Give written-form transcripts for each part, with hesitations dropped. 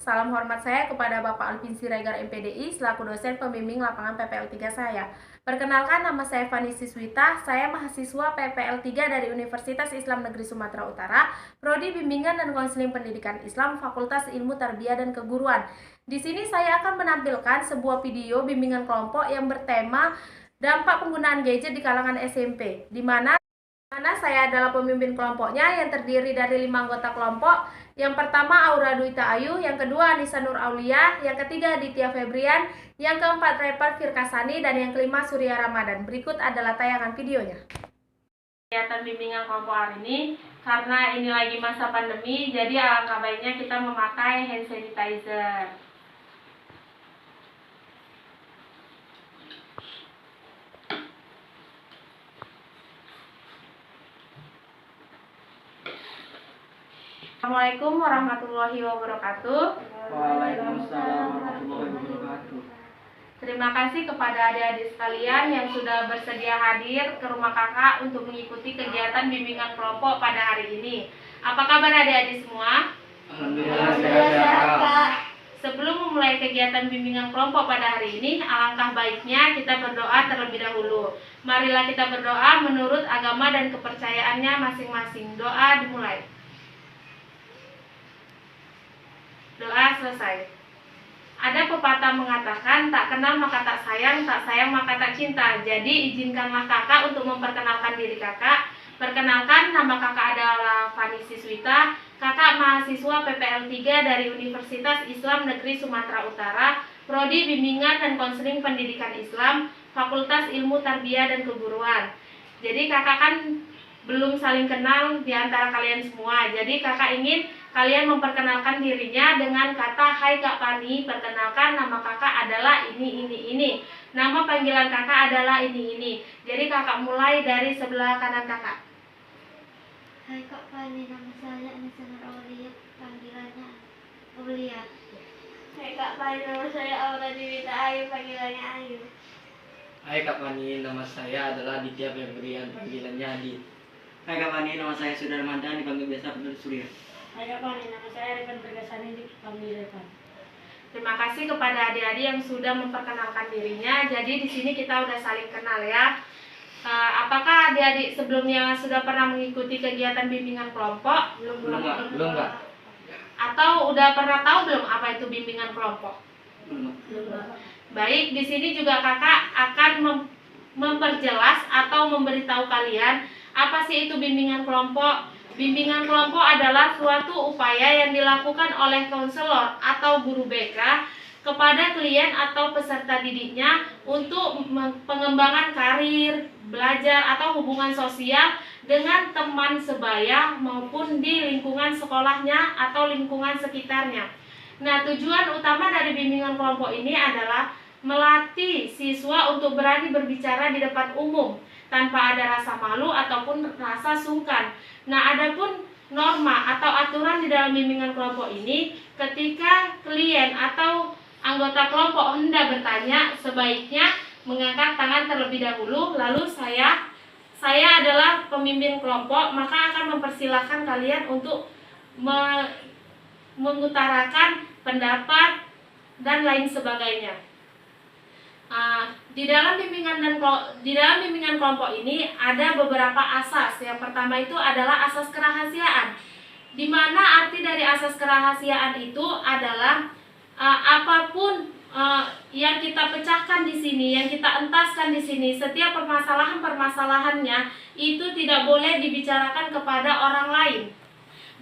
salam hormat saya kepada Bapak Alvin Siregar MPDI selaku dosen pembimbing lapangan PPL 3 saya. Perkenalkan, nama saya Fani Siswita, saya mahasiswa PPL 3 dari Universitas Islam Negeri Sumatera Utara, Prodi Bimbingan dan Konseling Pendidikan Islam, Fakultas Ilmu Tarbiyah dan Keguruan. Di sini saya akan menampilkan sebuah video bimbingan kelompok yang bertema dampak penggunaan gadget di kalangan SMP, di mana saya adalah pemimpin kelompoknya yang terdiri dari 5 anggota kelompok. Yang pertama Aura Duita Ayu, yang kedua Anissa Nur Aulia, yang ketiga Ditya Febrian, yang keempat Repat Firkasani, dan yang kelima Surya Ramadan. Berikut adalah tayangan videonya. Kegiatan bimbingan kelompok hari ini, karena ini lagi masa pandemi, jadi alangkah baiknya kita memakai hand sanitizer. Assalamualaikum warahmatullahi wabarakatuh. Waalaikumsalam warahmatullahi wabarakatuh. Terima kasih kepada adik-adik sekalian yang sudah bersedia hadir ke rumah kakak untuk mengikuti kegiatan bimbingan kelompok pada hari ini. Apa kabar adik-adik semua? Alhamdulillah sehat, Kak. Sebelum memulai kegiatan bimbingan kelompok pada hari ini, alangkah baiknya kita berdoa terlebih dahulu. Marilah kita berdoa menurut agama dan kepercayaannya masing-masing. Doa dimulai. Doa selesai. Ada pepatah mengatakan, tak kenal maka tak sayang maka tak cinta. Jadi izinkanlah kakak untuk memperkenalkan diri kakak. Perkenalkan, nama kakak adalah Fani Siswita. Kakak mahasiswa PPL 3 dari Universitas Islam Negeri Sumatera Utara, Prodi Bimbingan dan Konseling Pendidikan Islam, Fakultas Ilmu Tarbiyah dan Keguruan. Jadi kakak kan belum saling kenal di antara kalian semua. Jadi kakak ingin kalian memperkenalkan dirinya dengan kata, "Hai Kak Fani, perkenalkan nama kakak adalah ini. Nama panggilan kakak adalah ini." Jadi kakak mulai dari sebelah kanan kakak. Hai Kak Fani, nama saya Anissa Nur Aulia, panggilannya Aulia. Hai Kak Fani, nama saya Aura Duita Ayu, panggilannya Ayu. Hai Kak Fani, nama saya adalah Ditya Febrian, panggilannya Adit. Hai Kak Fani, nama saya Surya Ramadan, dipanggil biasa Bener Surya. Hai Kak Fani, nama saya Repan Firkasani, dipanggil Repan. Terima kasih kepada adik-adik yang sudah memperkenalkan dirinya. Jadi di sini kita udah saling kenal ya. Apakah adik-adik sebelumnya sudah pernah mengikuti kegiatan bimbingan kelompok? Belum Kak. Atau udah pernah tahu belum apa itu bimbingan kelompok? Belum. Baik, di sini juga kakak akan memperjelas atau memberitahu kalian apa sih itu bimbingan kelompok. Bimbingan kelompok adalah suatu upaya yang dilakukan oleh konselor atau guru BK kepada klien atau peserta didiknya untuk pengembangan karir, belajar atau hubungan sosial dengan teman sebaya maupun di lingkungan sekolahnya atau lingkungan sekitarnya. Nah, tujuan utama dari bimbingan kelompok ini adalah melatih siswa untuk berani berbicara di depan umum tanpa ada rasa malu ataupun rasa sungkan. Nah, adapun norma atau aturan di dalam bimbingan kelompok ini, ketika klien atau anggota kelompok hendak bertanya, sebaiknya mengangkat tangan terlebih dahulu. Lalu saya adalah pemimpin kelompok, maka akan mempersilahkan kalian untuk mengutarakan pendapat dan lain sebagainya. Di dalam bimbingan kelompok ini ada beberapa asas. Yang pertama itu adalah asas kerahasiaan, di mana arti dari asas kerahasiaan itu adalah apapun yang kita pecahkan di sini, yang kita entaskan di sini, setiap permasalahannya itu tidak boleh dibicarakan kepada orang lain,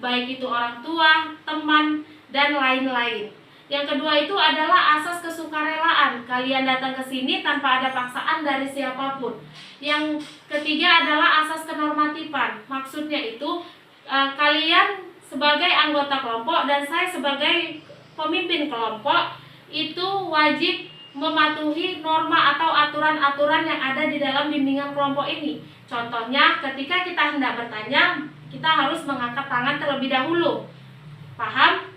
baik itu orang tua, teman, dan lain-lain. Yang kedua itu adalah asas kesukarelaan. Kalian datang ke sini tanpa ada paksaan dari siapapun. Yang ketiga adalah asas kenormatifan. Maksudnya itu kalian sebagai anggota kelompok dan saya sebagai pemimpin kelompok itu wajib mematuhi norma atau aturan-aturan yang ada di dalam bimbingan kelompok ini. Contohnya ketika kita hendak bertanya, kita harus mengangkat tangan terlebih dahulu. Paham?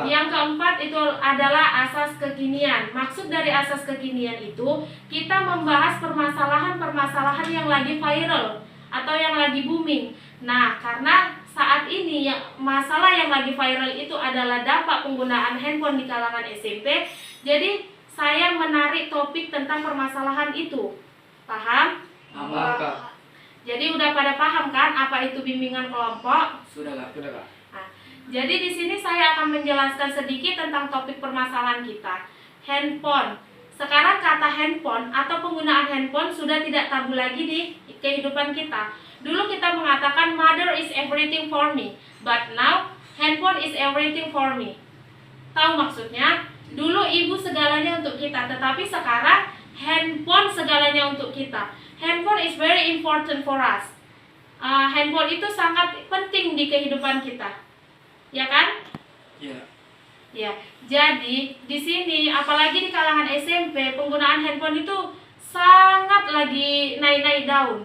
Yang keempat itu adalah asas kekinian. Maksud dari asas kekinian itu kita membahas permasalahan-permasalahan yang lagi viral atau yang lagi booming. Nah, karena saat ini masalah yang lagi viral itu adalah dampak penggunaan handphone di kalangan SMP. Jadi saya menarik topik tentang permasalahan itu. Paham? Paham Kak. Jadi udah pada paham kan apa itu bimbingan kelompok? Sudah Kak. Sudah Kak. Nah, jadi di sini saya akan menjelaskan sedikit tentang topik permasalahan kita. Handphone. Sekarang kata handphone atau penggunaan handphone sudah tidak tabu lagi di kehidupan kita. Dulu kita mengatakan mother is everything for me, but now handphone is everything for me. Tahu maksudnya? Dulu ibu segalanya untuk kita, tetapi sekarang handphone segalanya untuk kita. Handphone is very important for us. Handphone itu sangat penting di kehidupan kita, ya kan? Iya. Ya, jadi di sini apalagi di kalangan SMP penggunaan handphone itu sangat lagi naik-naik daun.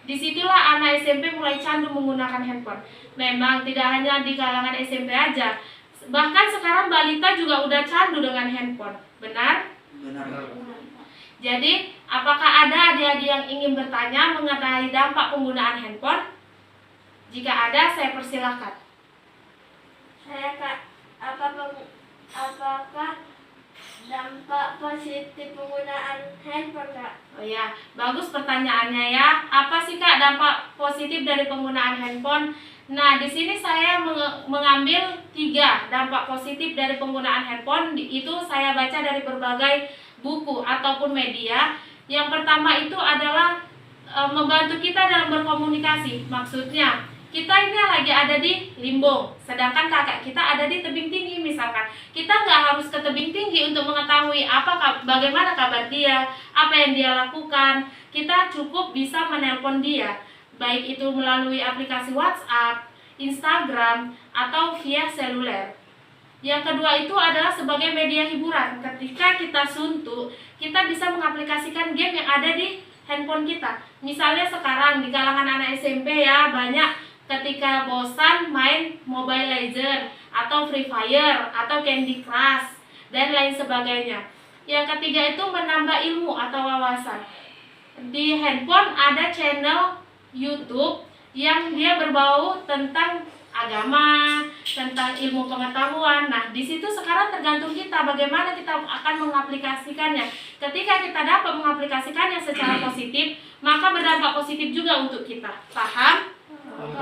Disitulah anak SMP mulai candu menggunakan handphone. Memang tidak hanya di kalangan SMP aja, bahkan sekarang balita juga udah candu dengan handphone. Benar? Benar Kak. Jadi, apakah ada adik-adik yang ingin bertanya mengenai dampak penggunaan handphone? Jika ada, saya persilahkan. Saya Kak, apakah dampak positif penggunaan handphone Kak? Oh ya, bagus pertanyaannya ya. Apa sih Kak dampak positif dari penggunaan handphone? Nah, di sini saya mengambil 3 dampak positif dari penggunaan handphone. Itu saya baca dari berbagai buku ataupun media. Yang pertama itu adalah membantu kita dalam berkomunikasi. Maksudnya, kita ini lagi ada di Limbong, sedangkan kakak kita ada di tebing tinggi misalkan. Kita nggak harus ke tebing tinggi untuk mengetahui bagaimana kabar dia, apa yang dia lakukan. Kita cukup bisa menelpon dia, baik itu melalui aplikasi WhatsApp, Instagram, atau via seluler. Yang kedua itu adalah sebagai media hiburan. Ketika kita suntuk, kita bisa mengaplikasikan game yang ada di handphone kita. Misalnya sekarang di kalangan anak SMP ya, banyak ketika bosan main Mobile Legends atau Free Fire atau Candy Crush dan lain sebagainya. Yang ketiga itu menambah ilmu atau wawasan. Di handphone ada channel YouTube yang dia berbau tentang agama, tentang ilmu pengetahuan. Nah, di situ sekarang tergantung kita bagaimana kita akan mengaplikasikannya. Ketika kita dapat mengaplikasikannya secara positif, maka berdampak positif juga untuk kita. Paham?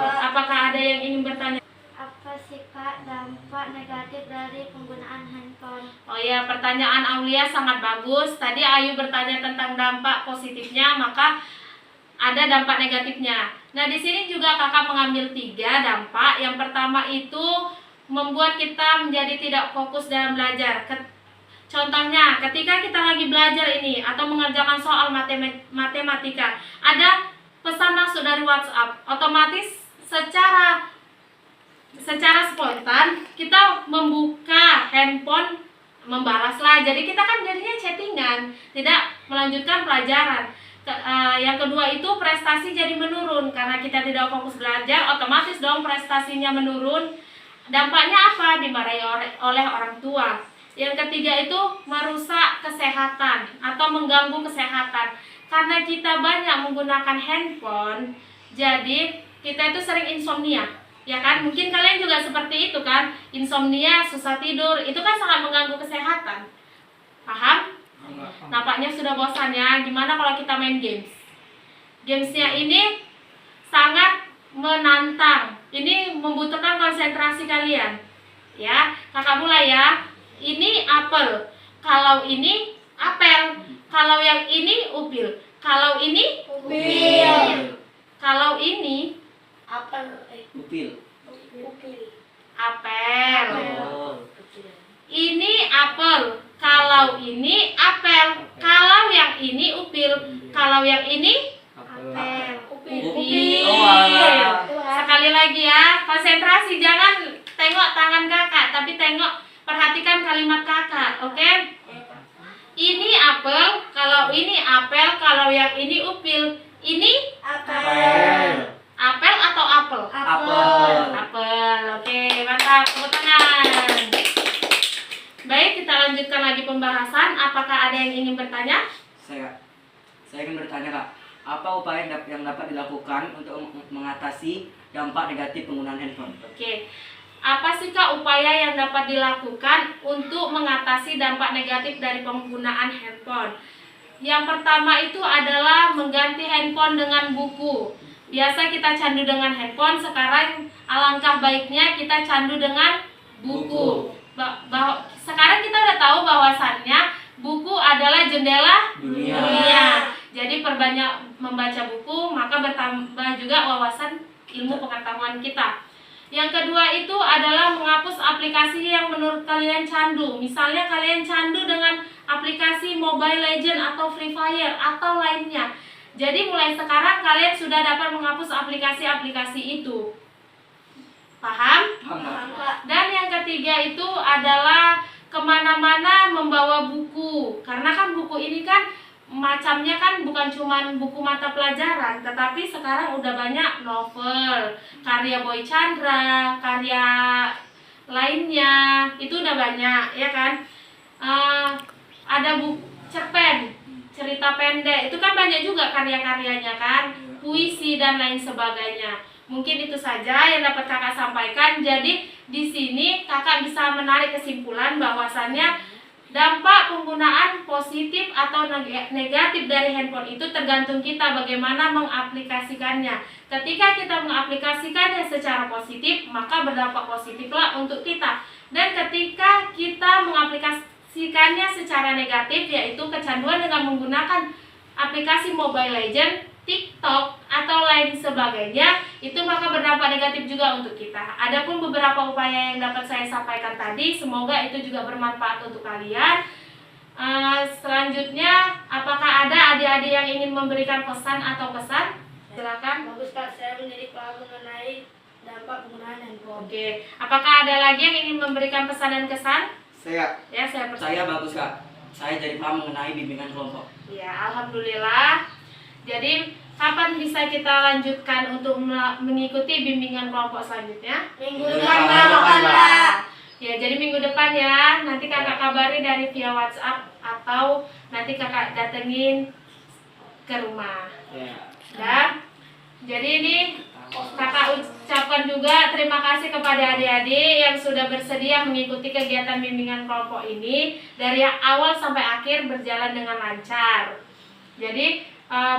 Apakah ada yang ingin bertanya? Apa sih Kak dampak negatif dari penggunaan handphone? Oh ya, pertanyaan Aulia sangat bagus. Tadi Ayu bertanya tentang dampak positifnya, maka ada dampak negatifnya. Nah, di sini juga kakak mengambil 3 dampak. Yang pertama itu membuat kita menjadi tidak fokus dalam belajar. Contohnya, ketika kita lagi belajar ini atau mengerjakan soal matematika, ada pesan masuk dari WhatsApp, otomatis secara spontan kita membuka handphone, membalaslah. Jadi kita kan jadinya chattingan, tidak melanjutkan pelajaran. Yang kedua itu prestasi jadi menurun karena kita tidak fokus belajar, otomatis dong prestasinya menurun. Dampaknya apa? Dimarahi oleh orang tua. Yang ketiga itu merusak kesehatan atau mengganggu kesehatan. Karena kita banyak menggunakan handphone, jadi kita itu sering insomnia, ya kan? Mungkin kalian juga seperti itu kan? Insomnia, susah tidur, itu kan sangat mengganggu kesehatan. Paham? Nampaknya sudah bosan ya. Gimana kalau kita main games? Gamesnya ini sangat menantang. Ini membutuhkan konsentrasi kalian. Ya, kakak mulai ya. Ini apel. Kalau ini apel. Kalau yang ini upil. Kalau ini Upil. Kalau ini Apel. Upil. Upil. apel. Oh. Ini apel. Kalau ini apel. Kalau yang ini upil. Kalau yang ini Apel. upil. Oh, alah. Sekali lagi ya, konsentrasi, jangan tengok tangan kakak, tapi perhatikan kalimat kakak, oke? Ini apel, kalau ini apel, kalau yang ini upil. Ini Apel. apel atau apel? Apel. Apel, oke, mantap, tepuk tangan. Baik, kita lanjutkan lagi pembahasan. Apakah ada yang ingin bertanya? Saya ingin bertanya Kak. Apa upaya yang dapat dilakukan untuk mengatasi dampak negatif penggunaan handphone? Oke. Apa sih Kak upaya yang dapat dilakukan untuk mengatasi dampak negatif dari penggunaan handphone? Yang pertama itu adalah mengganti handphone dengan buku. Biasa kita candu dengan handphone, sekarang alangkah baiknya kita candu dengan buku. Sekarang kita udah tahu bahwasannya buku adalah jendela dunia. Jadi perbanyak membaca buku, maka bertambah juga wawasan ilmu pengetahuan kita. Yang kedua itu adalah menghapus aplikasi yang menurut kalian candu. Misalnya kalian candu dengan aplikasi Mobile Legends atau Free Fire atau lainnya. Jadi mulai sekarang kalian sudah dapat menghapus aplikasi-aplikasi itu. Paham? Paham. Dan yang ketiga itu adalah kemana-mana membawa buku. Karena kan buku ini kan macamnya kan bukan cuma buku mata pelajaran, tetapi sekarang udah banyak novel, karya Boy Chandra, karya lainnya, itu udah banyak ya kan. Ada buku cerpen, cerita pendek, itu kan banyak juga karya-karyanya kan, puisi dan lain sebagainya. Mungkin itu saja yang dapat kakak sampaikan. Jadi di sini kakak bisa menarik kesimpulan bahwasannya dampak penggunaan positif atau negatif dari handphone itu tergantung kita bagaimana mengaplikasikannya. Ketika kita mengaplikasikannya secara positif, maka berdampak positiflah untuk kita. Dan ketika kita mengaplikasikannya secara negatif, yaitu kecanduan dengan menggunakan aplikasi Mobile Legends, TikTok atau lain sebagainya, itu maka berdampak negatif juga untuk kita. Adapun beberapa upaya yang dapat saya sampaikan tadi, semoga itu juga bermanfaat untuk kalian. Selanjutnya, apakah ada adik-adik yang ingin memberikan pesan atau kesan? Silakan. Bagus Kak, saya menjadi paham mengenai dampak penggunaan handphone. Oke, apakah ada lagi yang ingin memberikan pesan dan kesan? Saya Ya, saya percaya. bagus Kak. Saya jadi paham mengenai bimbingan kelompok. Ya, alhamdulillah. Jadi, kapan bisa kita lanjutkan untuk mengikuti bimbingan kelompok selanjutnya? Minggu Minggu depan depan, Kak. Ya, jadi minggu depan ya. Nanti kakak kabari dari via WhatsApp atau nanti kakak datengin ke rumah. Ya. Dan jadi ini kakak ucapkan juga terima kasih kepada adik-adik yang sudah bersedia mengikuti kegiatan bimbingan kelompok ini dari awal sampai akhir berjalan dengan lancar. Jadi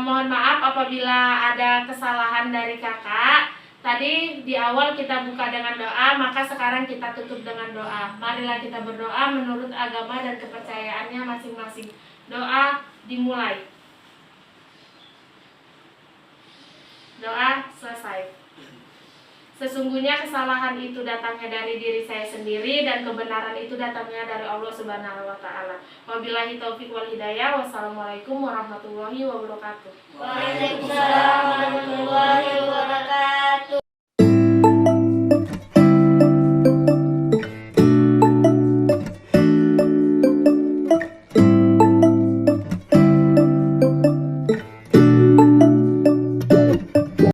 mohon maaf apabila ada kesalahan dari kakak. Tadi di awal kita buka dengan doa, maka sekarang kita tutup dengan doa. Marilah kita berdoa menurut agama dan kepercayaannya masing-masing. Doa dimulai. Doa selesai. Sesungguhnya kesalahan itu datangnya dari diri saya sendiri dan kebenaran itu datangnya dari Allah Subhanahu wa taala. Wabillahi taufik wal hidayah. Wassalamualaikum warahmatullahi wabarakatuh. Waalaikumsalam warahmatullahi wabarakatuh.